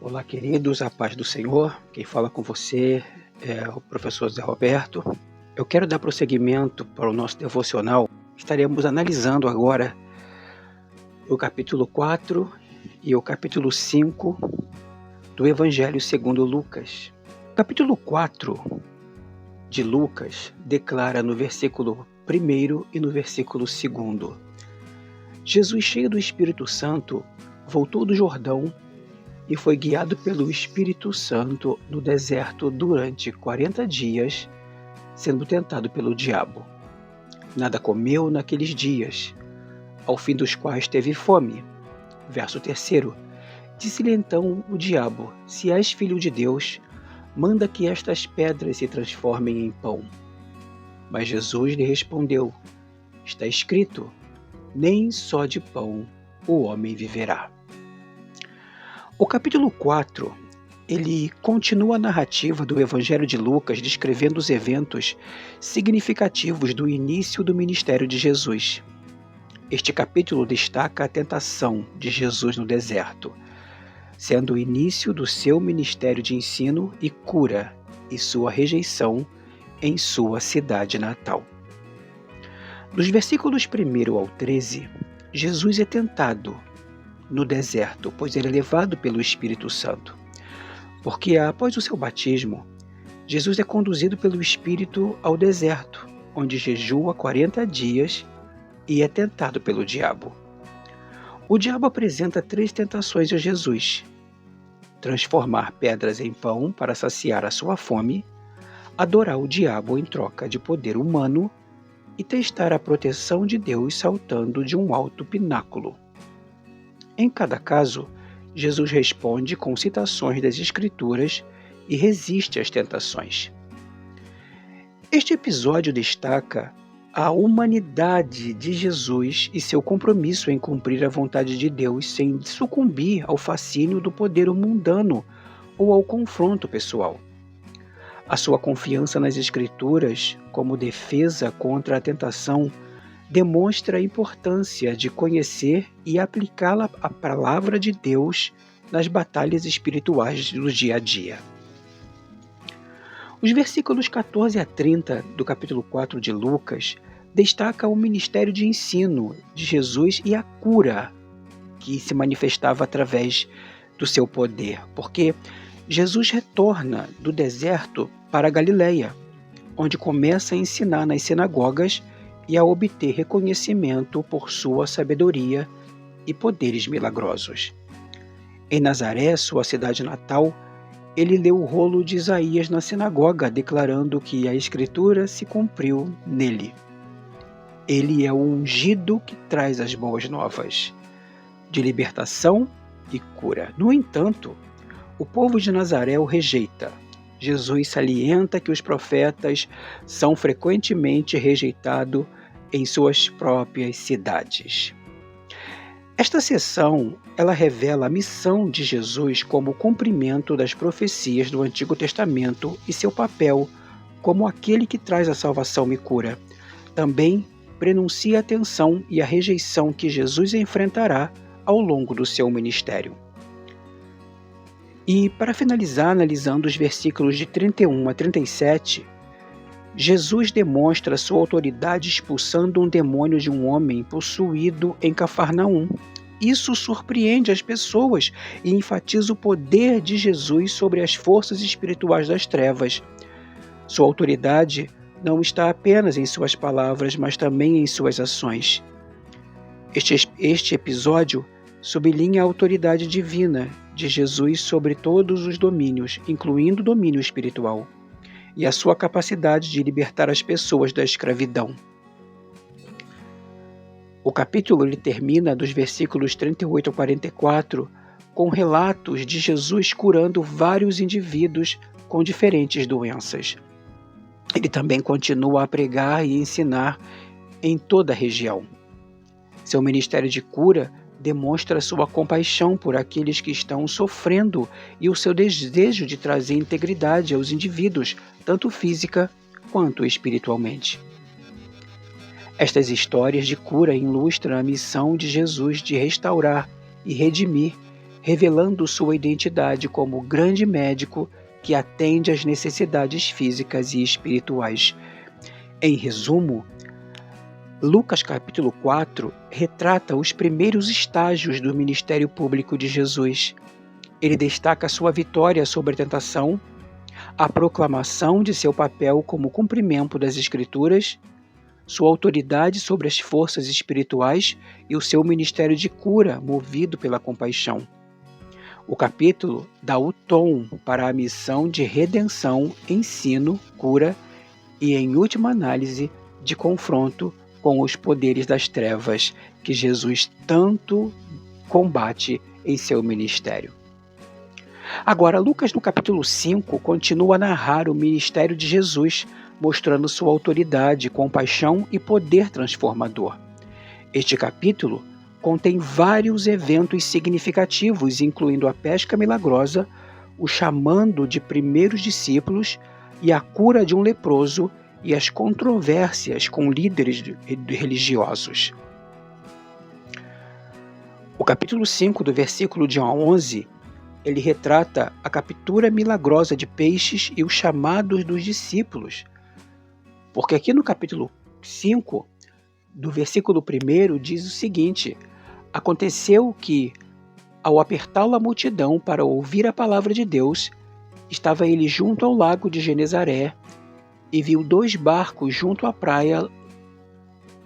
Olá, queridos, a paz do Senhor. Quem fala com você é o professor Zé Roberto. Eu quero dar prosseguimento para o nosso devocional. Estaremos analisando agora o capítulo 4 e o capítulo 5 do Evangelho segundo Lucas. O capítulo 4 de Lucas declara no versículo 1 e no versículo 2: Jesus, cheio do Espírito Santo, voltou do Jordão e foi guiado pelo Espírito Santo no deserto durante 40 dias, sendo tentado pelo diabo. Nada comeu naqueles dias, ao fim dos quais teve fome. Verso 3: Disse-lhe então o diabo: Se és filho de Deus, manda que estas pedras se transformem em pão. Mas Jesus lhe respondeu: Está escrito, nem só de pão o homem viverá. O capítulo 4, ele continua a narrativa do Evangelho de Lucas, descrevendo os eventos significativos do início do ministério de Jesus. Este capítulo destaca a tentação de Jesus no deserto, sendo o início do seu ministério de ensino e cura, e sua rejeição em sua cidade natal. Dos versículos 1 ao 13, Jesus é tentado no deserto, pois ele é levado pelo Espírito Santo. Porque após o seu batismo, Jesus é conduzido pelo Espírito ao deserto, onde jejua 40 dias e é tentado pelo diabo. O diabo apresenta 3 tentações a Jesus: transformar pedras em pão para saciar a sua fome, adorar o diabo em troca de poder humano e testar a proteção de Deus saltando de um alto pináculo. Em cada caso, Jesus responde com citações das Escrituras e resiste às tentações. Este episódio destaca a humanidade de Jesus e seu compromisso em cumprir a vontade de Deus sem sucumbir ao fascínio do poder mundano ou ao confronto pessoal. A sua confiança nas Escrituras como defesa contra a tentação demonstra a importância de conhecer e aplicar a palavra de Deus nas batalhas espirituais do dia a dia. Os versículos 14 a 30 do capítulo 4 de Lucas destacam o ministério de ensino de Jesus e a cura que se manifestava através do seu poder, porque Jesus retorna do deserto para a Galileia, onde começa a ensinar nas sinagogas e a obter reconhecimento por sua sabedoria e poderes milagrosos. Em Nazaré, sua cidade natal, ele leu o rolo de Isaías na sinagoga, declarando que a Escritura se cumpriu nele. Ele é o ungido que traz as boas novas, de libertação e cura. No entanto, o povo de Nazaré o rejeita. Jesus salienta que os profetas são frequentemente rejeitados em suas próprias cidades. Esta seção, ela revela a missão de Jesus como cumprimento das profecias do Antigo Testamento e seu papel como aquele que traz a salvação e cura. Também prenuncia a tensão e a rejeição que Jesus enfrentará ao longo do seu ministério. E para finalizar, analisando os versículos de 31 a 37, Jesus demonstra sua autoridade expulsando um demônio de um homem possuído em Cafarnaum. Isso surpreende as pessoas e enfatiza o poder de Jesus sobre as forças espirituais das trevas. Sua autoridade não está apenas em suas palavras, mas também em suas ações. Este episódio sublinha a autoridade divina de Jesus sobre todos os domínios, incluindo o domínio espiritual, e a sua capacidade de libertar as pessoas da escravidão. O capítulo ele termina dos versículos 38 a 44 com relatos de Jesus curando vários indivíduos com diferentes doenças. Ele também continua a pregar e ensinar em toda a região. Seu ministério de cura demonstra sua compaixão por aqueles que estão sofrendo e o seu desejo de trazer integridade aos indivíduos, tanto física quanto espiritualmente. Estas histórias de cura ilustram a missão de Jesus de restaurar e redimir revelando sua identidade como grande médico que atende às necessidades físicas e espirituais. Em resumo, Lucas capítulo 4 retrata os primeiros estágios do ministério público de Jesus. Ele destaca sua vitória sobre a tentação, a proclamação de seu papel como cumprimento das Escrituras, sua autoridade sobre as forças espirituais e o seu ministério de cura movido pela compaixão. O capítulo dá o tom para a missão de redenção, ensino, cura e, em última análise, de confronto com os poderes das trevas que Jesus tanto combate em seu ministério. Agora, Lucas, no capítulo 5, continua a narrar o ministério de Jesus, mostrando sua autoridade, compaixão e poder transformador. Este capítulo contém vários eventos significativos, incluindo a pesca milagrosa, o chamando de primeiros discípulos e a cura de um leproso e as controvérsias com líderes religiosos. O capítulo 5, do versículo de 1 a 11, ele retrata a captura milagrosa de peixes e os chamados dos discípulos. Porque aqui no capítulo 5, do versículo 1, diz o seguinte: aconteceu que, ao apertá-lo a multidão para ouvir a palavra de Deus, estava ele junto ao lago de Genezaré e viu 2 barcos junto à praia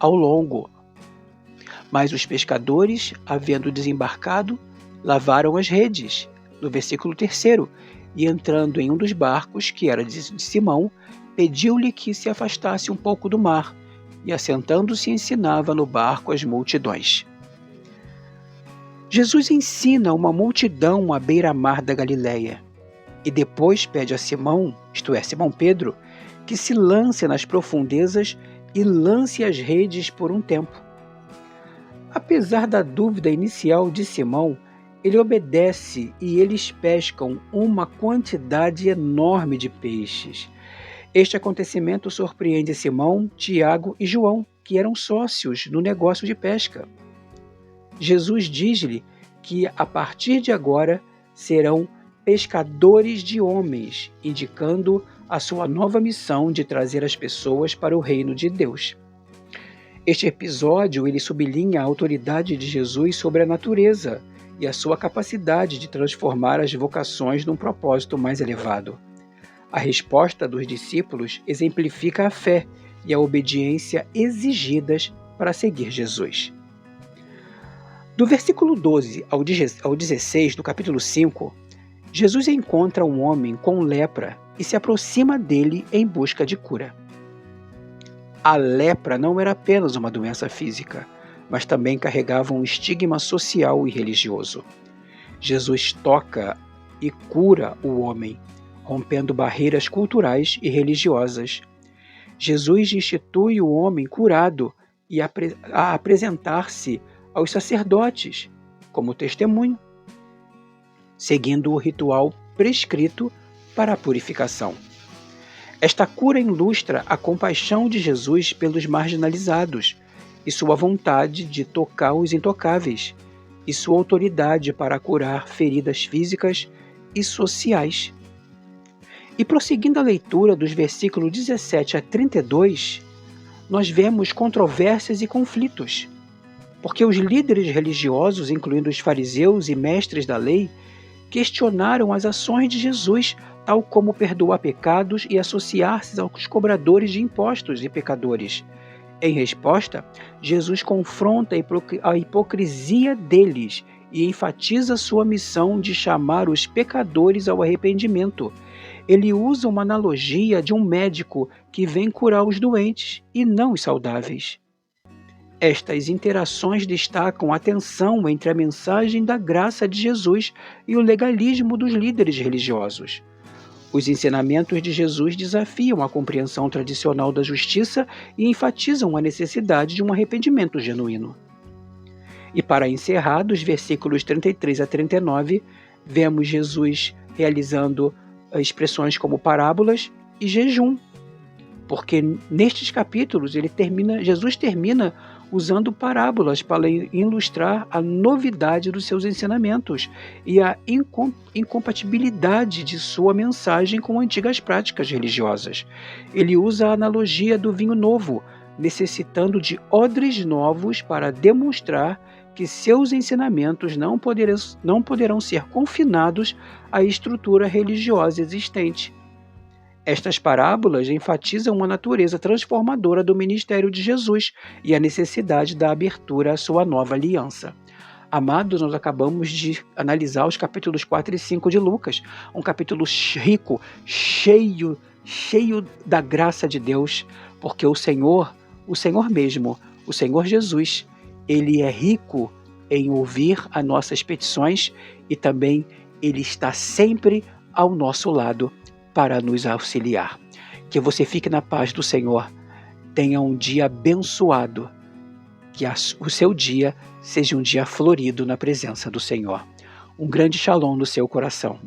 ao longo. Mas os pescadores, havendo desembarcado, lavaram as redes. No versículo 3, e entrando em um dos barcos, que era de Simão, pediu-lhe que se afastasse um pouco do mar, e assentando-se ensinava no barco as multidões. Jesus ensina uma multidão à beira-mar da Galileia, e depois pede a Simão, isto é, Simão Pedro, que se lance nas profundezas e lance as redes por um tempo. Apesar da dúvida inicial de Simão, ele obedece e eles pescam uma quantidade enorme de peixes. Este acontecimento surpreende Simão, Tiago e João, que eram sócios no negócio de pesca. Jesus diz-lhe que a partir de agora serão pescadores de homens, indicando a sua nova missão de trazer as pessoas para o reino de Deus. Este episódio ele sublinha a autoridade de Jesus sobre a natureza e a sua capacidade de transformar as vocações num propósito mais elevado. A resposta dos discípulos exemplifica a fé e a obediência exigidas para seguir Jesus. Do versículo 12 ao 16 do capítulo 5, Jesus encontra um homem com lepra e se aproxima dele em busca de cura. A lepra não era apenas uma doença física, mas também carregava um estigma social e religioso. Jesus toca e cura o homem, rompendo barreiras culturais e religiosas. Jesus institui o homem curado a apresentar-se aos sacerdotes como testemunho, seguindo o ritual prescrito para a purificação. Esta cura ilustra a compaixão de Jesus pelos marginalizados e sua vontade de tocar os intocáveis, e sua autoridade para curar feridas físicas e sociais. E prosseguindo a leitura dos versículos 17 a 32, nós vemos controvérsias e conflitos, porque os líderes religiosos, incluindo os fariseus e mestres da lei, questionaram as ações de Jesus, tal como perdoar pecados e associar-se aos cobradores de impostos e pecadores. Em resposta, Jesus confronta a hipocrisia deles e enfatiza sua missão de chamar os pecadores ao arrependimento. Ele usa uma analogia de um médico que vem curar os doentes e não os saudáveis. Estas interações destacam a tensão entre a mensagem da graça de Jesus e o legalismo dos líderes religiosos. Os ensinamentos de Jesus desafiam a compreensão tradicional da justiça e enfatizam a necessidade de um arrependimento genuíno. E para encerrar, dos versículos 33 a 39, vemos Jesus realizando expressões como parábolas e jejum, porque nestes capítulos Jesus termina usando parábolas para ilustrar a novidade dos seus ensinamentos e a incompatibilidade de sua mensagem com antigas práticas religiosas. Ele usa a analogia do vinho novo, necessitando de odres novos para demonstrar que seus ensinamentos não poderão ser confinados à estrutura religiosa existente. Estas parábolas enfatizam a natureza transformadora do ministério de Jesus e a necessidade da abertura à sua nova aliança. Amados, nós acabamos de analisar os capítulos 4 e 5 de Lucas, um capítulo rico, cheio da graça de Deus, porque o Senhor mesmo, o Senhor Jesus, Ele é rico em ouvir as nossas petições e também Ele está sempre ao nosso lado para nos auxiliar. Que você fique na paz do Senhor, tenha um dia abençoado, que o seu dia seja um dia florido na presença do Senhor. Um grande shalom no seu coração.